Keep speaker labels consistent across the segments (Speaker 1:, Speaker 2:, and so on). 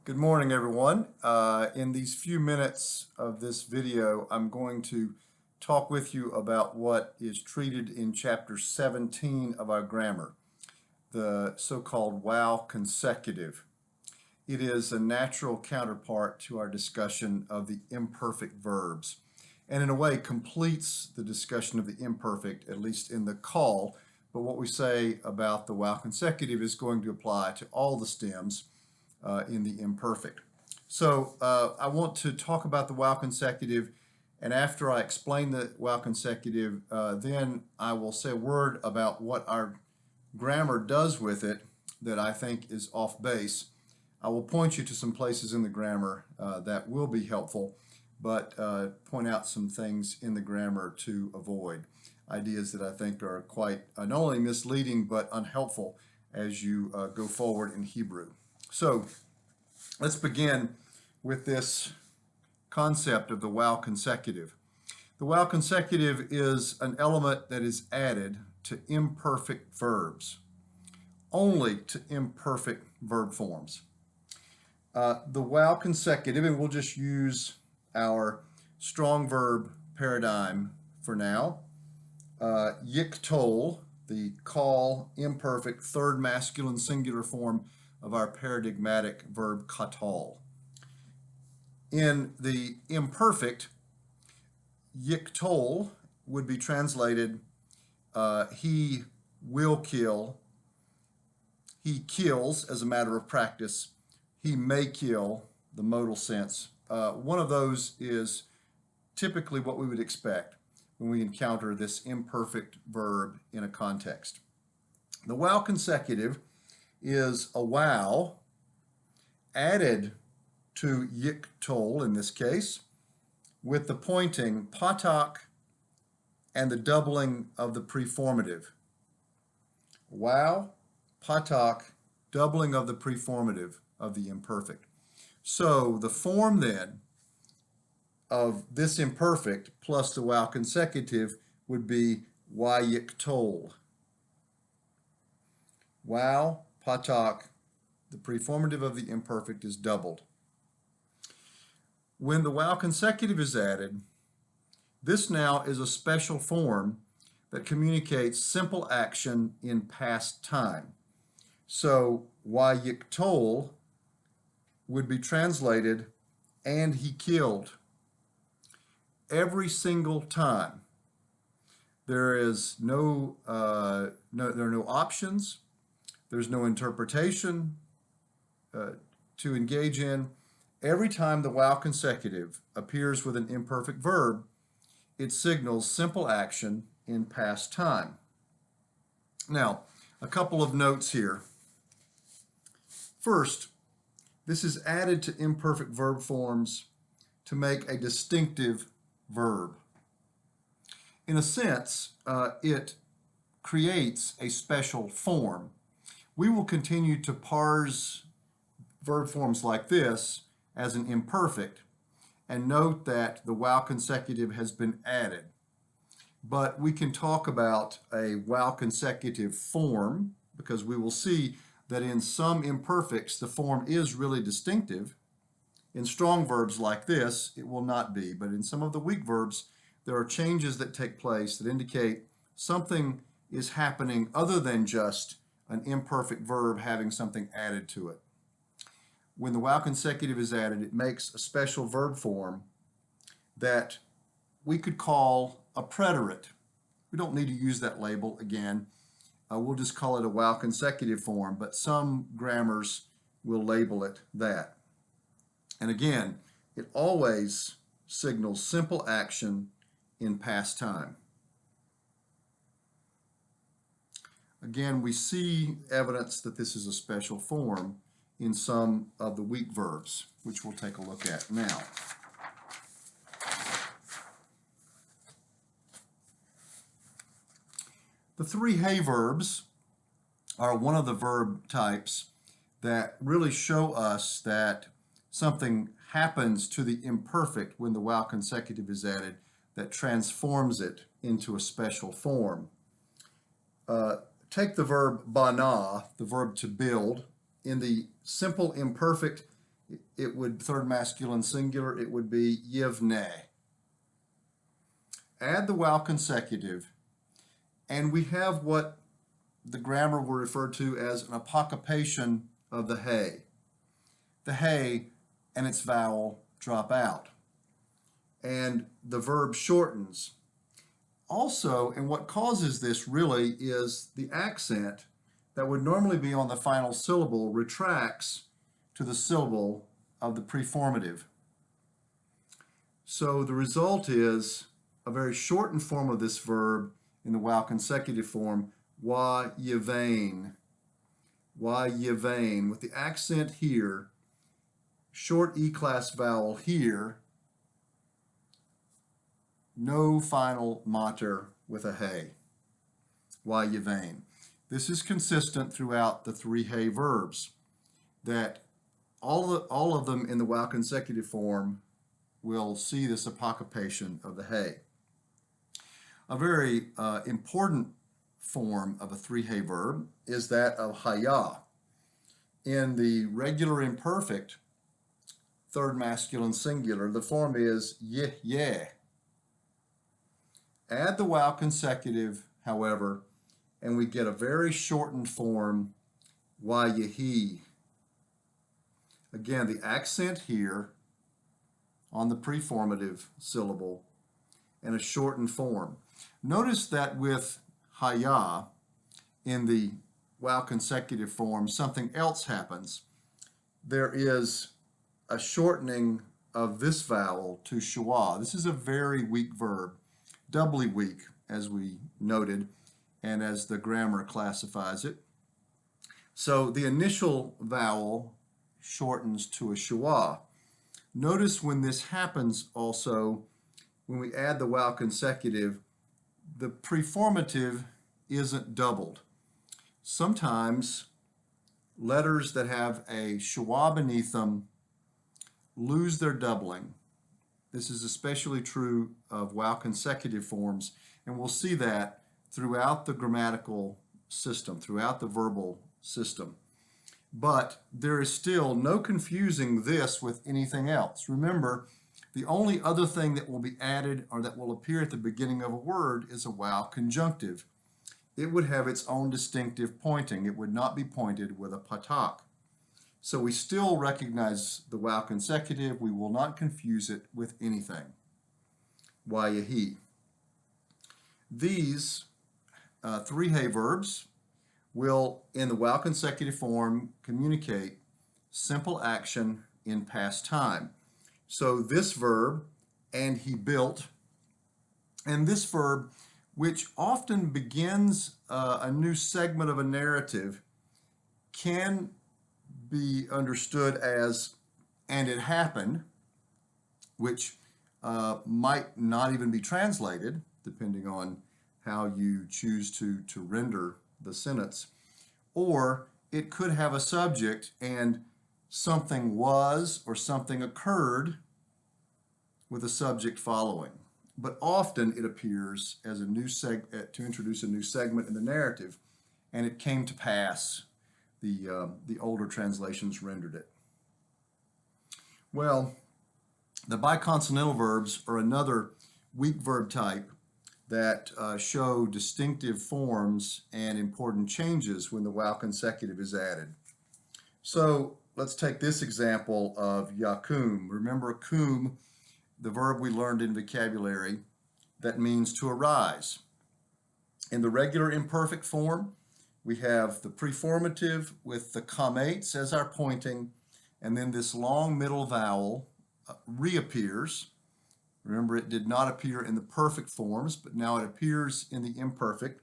Speaker 1: Good morning, everyone. In these few minutes of this video, I'm going to talk with you about what is treated in chapter 17 of our grammar, the so-called while consecutive. It is a natural counterpart to our discussion of the imperfect verbs, and in a way completes the discussion of the imperfect, at least in the call. But what we say about the while consecutive is going to apply to all the stems in the imperfect. So I want to talk about the while consecutive, and after I explain the while consecutive, then I will say a word about what our grammar does with it that I think is off base. I will point you to some places in the grammar that will be helpful, but point out some things in the grammar to avoid. Ideas that I think are quite not only misleading but unhelpful as you go forward in Hebrew. So let's begin with this concept of the while consecutive. The while consecutive is an element that is added to imperfect verbs, only to imperfect verb forms. The while consecutive, and we'll just use our strong verb paradigm for now. Yiktol, the call imperfect third masculine singular form of our paradigmatic verb katal. In the imperfect, yiktol would be translated he will kill, he kills as a matter of practice, he may kill, the modal sense. One of those is typically what we would expect when we encounter this imperfect verb in a context. The while consecutive is a while added to yiktol in this case with the pointing patak and the doubling of the preformative. While, patak, doubling of the preformative of the imperfect. So the form then of this imperfect plus the while consecutive would be yiktol. While, patak, the preformative of the imperfect is doubled. When the while consecutive is added, this now is a special form that communicates simple action in past time. So yiktol would be translated, and he killed. Every single time. There is there are no options. There's no interpretation to engage in. Every time the while consecutive appears with an imperfect verb, it signals simple action in past time. Now, a couple of notes here. First, this is added to imperfect verb forms to make a distinctive verb. In a sense, it creates a special form. We will continue to parse verb forms like this as an imperfect and note that the while consecutive has been added. But we can talk about a while consecutive form because we will see that in some imperfects the form is really distinctive. In strong verbs like this, it will not be, but in some of the weak verbs, there are changes that take place that indicate something is happening other than just an imperfect verb having something added to it. When the while consecutive is added, it makes a special verb form that we could call a preterite. We don't need to use that label again. We'll just call it a while consecutive form, but some grammars will label it that. And again, it always signals simple action in past time. Again, we see evidence that this is a special form in some of the weak verbs, which we'll take a look at now. The three hey verbs are one of the verb types that really show us that something happens to the imperfect when the while consecutive is added that transforms it into a special form. Take the verb bana, the verb to build. In the simple imperfect, it would, third masculine singular, it would be yivne. Add the vowel consecutive, and we have what the grammar will refer to as an apocopation of the hey. The hey and its vowel drop out, and the verb shortens. Also, and what causes this really is the accent that would normally be on the final syllable retracts to the syllable of the preformative. So the result is a very shortened form of this verb in the vowel consecutive form, wa yavain, with the accent here, short E-class vowel here, no final mater with a hey, wa yavain. This is consistent throughout the three hey verbs, that all of them in the vowel consecutive form will see this apocopation of the hey. A very important form of a three hey verb is that of haya. In the regular imperfect, third masculine singular, the form is yeh. Add the vowel consecutive, however, and we get a very shortened form, wa yehi. Again, the accent here on the preformative syllable and a shortened form. Notice that with haya in the vowel consecutive form, something else happens. There is a shortening of this vowel to shua. This is a very weak verb, doubly weak, as we noted, and as the grammar classifies it. So the initial vowel shortens to a shua. Notice when this happens also, when we add the vowel consecutive, the preformative isn't doubled. Sometimes letters that have a schwa beneath them lose their doubling. This is especially true of vowel consecutive forms, and we'll see that throughout the grammatical system, throughout the verbal system. But there is still no confusing this with anything else. Remember, the only other thing that will be added or that will appear at the beginning of a word is a vowel conjunctive. It would have its own distinctive pointing. It would not be pointed with a patak. So we still recognize the vowel consecutive. We will not confuse it with anything. Wayahi. These three hey verbs will, in the vowel consecutive form, communicate simple action in past time. So this verb, and he built, and this verb, which often begins a new segment of a narrative, can be understood as, and it happened, which might not even be translated, depending on how you choose to render the sentence. Or it could have a subject and something was or something occurred with a subject following. But often it appears as a new to introduce a new segment in the narrative, and it came to pass. The older translations rendered it. Well, the biconsonantal verbs are another weak verb type that show distinctive forms and important changes when the vowel consecutive is added. So let's take this example of yakum. Remember kum, the verb we learned in vocabulary, that means to arise. In the regular imperfect form, we have the preformative with the comates as our pointing, and then this long middle vowel reappears. Remember, it did not appear in the perfect forms, but now it appears in the imperfect.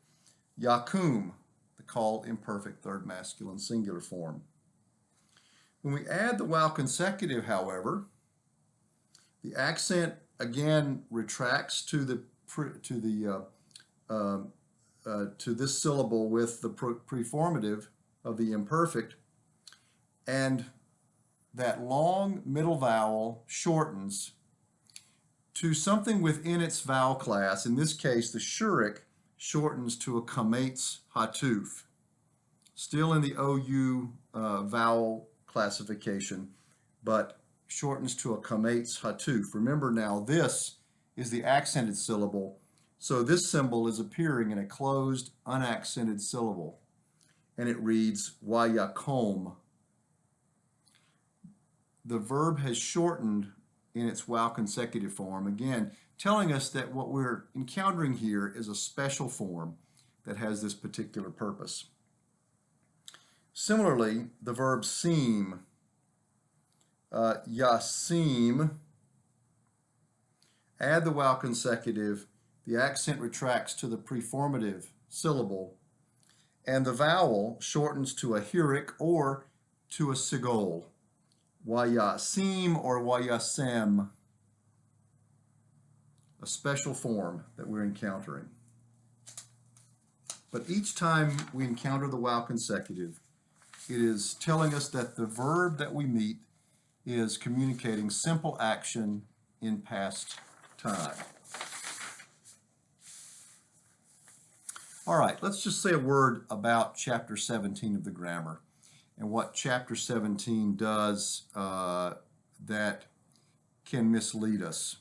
Speaker 1: Yakum, the call imperfect third masculine singular form. When we add the vowel consecutive, however, the accent again retracts to this syllable with the preformative of the imperfect, and that long middle vowel shortens to something within its vowel class. In this case, the shurik shortens to a kamates hatuf. Still in the OU vowel classification, but shortens to a kamates hatuf. Remember now, this is the accented syllable, so this symbol is appearing in a closed, unaccented syllable, and it reads wayakom. The verb has shortened in its wow consecutive form, again, telling us that what we're encountering here is a special form that has this particular purpose. Similarly, the verb seem, yasim, add the wow consecutive, the accent retracts to the preformative syllable, and the vowel shortens to a hirik or to a sigol. Wayasim or wayasem, a special form that we're encountering. But each time we encounter the wow consecutive, it is telling us that the verb that we meet is communicating simple action in past time. All right, let's just say a word about chapter 17 of the grammar and what chapter 17 does that can mislead us.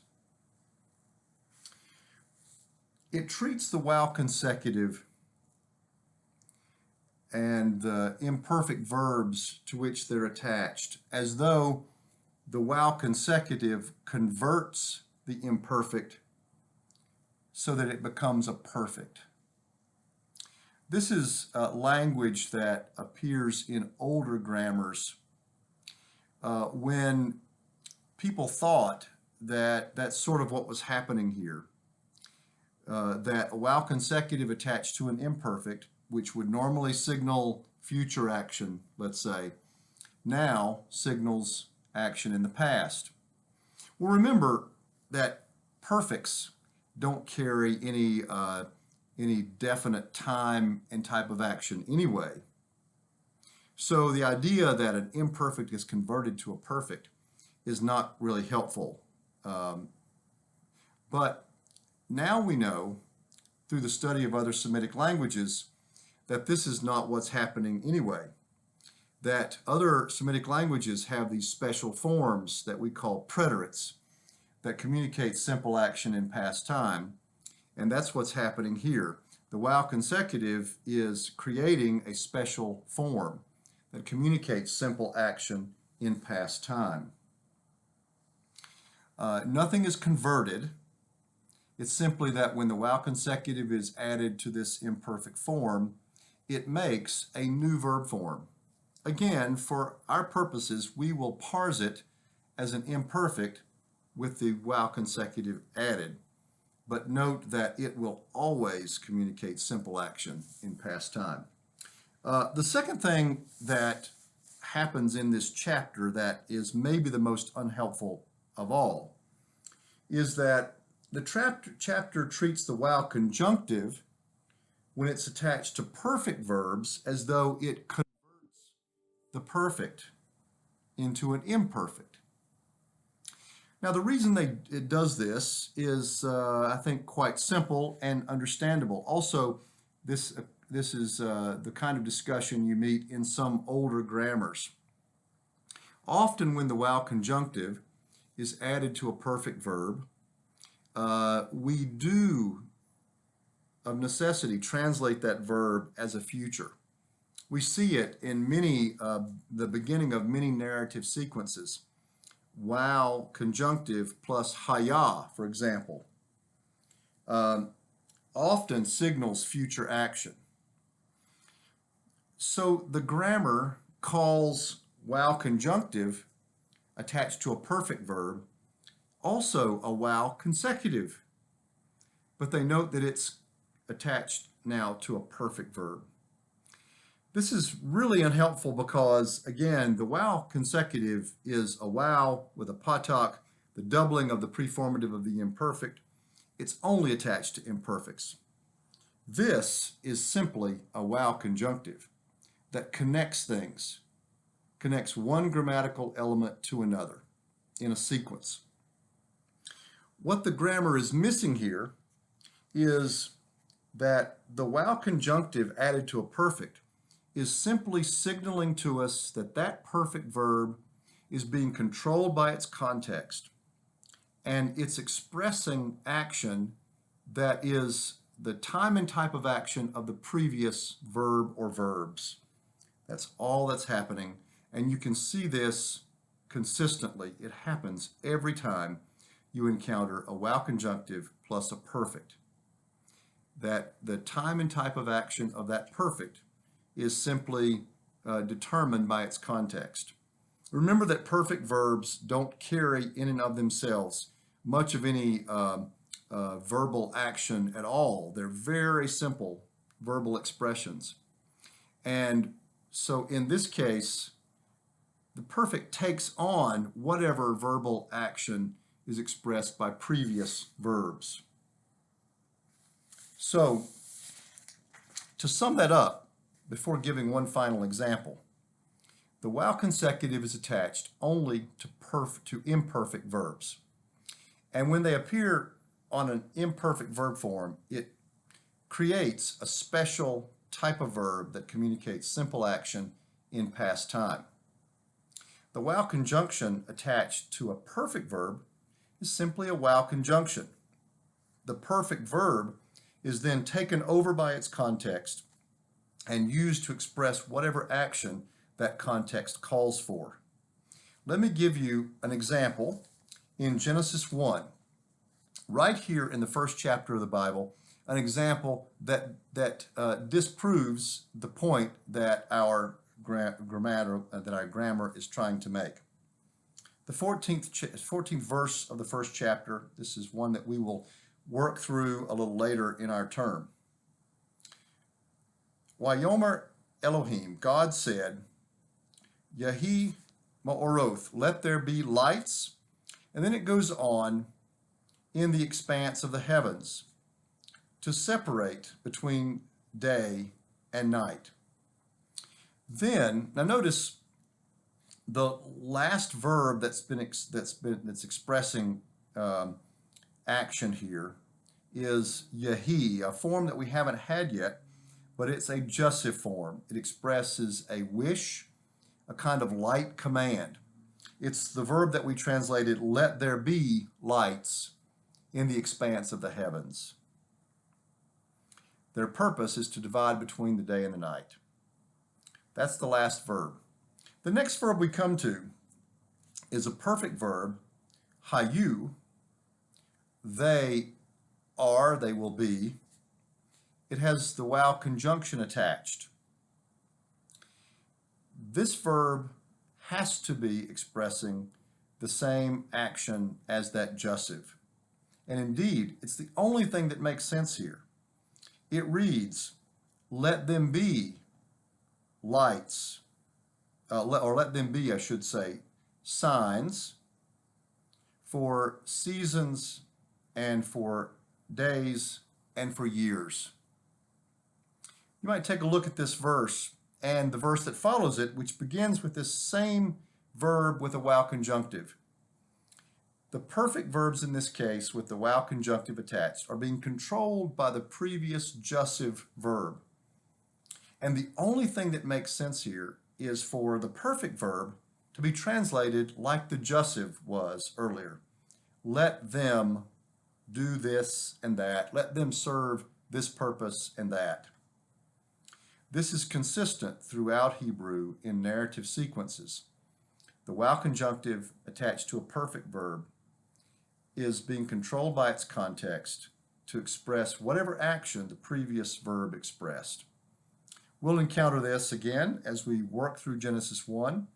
Speaker 1: It treats the wow consecutive and the imperfect verbs to which they're attached as though the wow consecutive converts the imperfect so that it becomes a perfect. This is language that appears in older grammars when people thought that that's sort of what was happening here, that a wow consecutive attached to an imperfect, which would normally signal future action, let's say, now signals action in the past. Well, remember that perfects don't carry any definite time and type of action anyway. So the idea that an imperfect is converted to a perfect is not really helpful. But now we know through the study of other Semitic languages that this is not what's happening anyway. That other Semitic languages have these special forms that we call preterites that communicate simple action in past time. And that's what's happening here. The wow consecutive is creating a special form that communicates simple action in past time. Nothing is converted. It's simply that when the wow consecutive is added to this imperfect form, it makes a new verb form. Again, for our purposes, we will parse it as an imperfect with the wow consecutive added. But note that it will always communicate simple action in past time. The second thing that happens in this chapter that is maybe the most unhelpful of all is that the chapter treats the wow conjunctive when it's attached to perfect verbs as though it converts the perfect into an imperfect. Now, the reason it does this is, I think, quite simple and understandable. Also, this is the kind of discussion you meet in some older grammars. Often when the wow conjunctive is added to a perfect verb, we do, of necessity, translate that verb as a future. We see it in the beginning of many narrative sequences. Wow conjunctive plus haya, for example, often signals future action. So the grammar calls wow conjunctive attached to a perfect verb also a wow consecutive, but they note that it's attached now to a perfect verb. This is really unhelpful because, again, the wow consecutive is a wow with a patak, the doubling of the preformative of the imperfect. It's only attached to imperfects. This is simply a wow conjunctive that connects things, connects one grammatical element to another in a sequence. What the grammar is missing here is that the wow conjunctive added to a perfect is simply signaling to us that that perfect verb is being controlled by its context, and it's expressing action that is the time and type of action of the previous verb or verbs. That's all that's happening, and you can see this consistently. It happens every time you encounter a wow conjunctive plus a perfect. That the time and type of action of that perfect is simply determined by its context. Remember that perfect verbs don't carry in and of themselves much of any verbal action at all. They're very simple verbal expressions. And so in this case, the perfect takes on whatever verbal action is expressed by previous verbs. So, to sum that up, before giving one final example, the wow consecutive is attached only to imperfect verbs. And when they appear on an imperfect verb form, it creates a special type of verb that communicates simple action in past time. The wow conjunction attached to a perfect verb is simply a wow conjunction. The perfect verb is then taken over by its context and used to express whatever action that context calls for. Let me give you an example in Genesis 1. Right here in the first chapter of the Bible, an example that disproves the point that our grammar is trying to make. The 14th verse of the first chapter, this is one that we will work through a little later in our term. Wayomer Elohim, God said, Yahi Ma'oroth, let there be lights. And then it goes on in the expanse of the heavens to separate between day and night. Then, now notice the last verb that's expressing action here is Yahi, a form that we haven't had yet, but it's a jussive form. It expresses a wish, a kind of light command. It's the verb that we translated, let there be lights in the expanse of the heavens. Their purpose is to divide between the day and the night. That's the last verb. The next verb we come to is a perfect verb, hayu. They are, they will be. It has the wow conjunction attached. This verb has to be expressing the same action as that jussive. And indeed, it's the only thing that makes sense here. It reads, let them be lights, or let them be, I should say, signs for seasons and for days and for years. You might take a look at this verse and the verse that follows it, which begins with this same verb with a wow conjunctive. The perfect verbs in this case with the wow conjunctive attached are being controlled by the previous jussive verb. And the only thing that makes sense here is for the perfect verb to be translated like the jussive was earlier. Let them do this and that. Let them serve this purpose and that. This is consistent throughout Hebrew in narrative sequences. The wow conjunctive attached to a perfect verb is being controlled by its context to express whatever action the previous verb expressed. We'll encounter this again as we work through Genesis 1.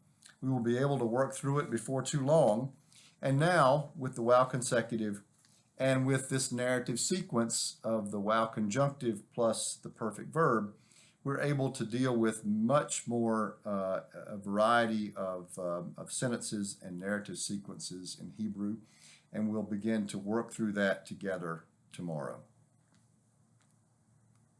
Speaker 1: We will be able to work through it before too long. And now, with the wow consecutive and with this narrative sequence of the wow conjunctive plus the perfect verb, we're able to deal with much more a variety of sentences and narrative sequences in Hebrew, and we'll begin to work through that together tomorrow.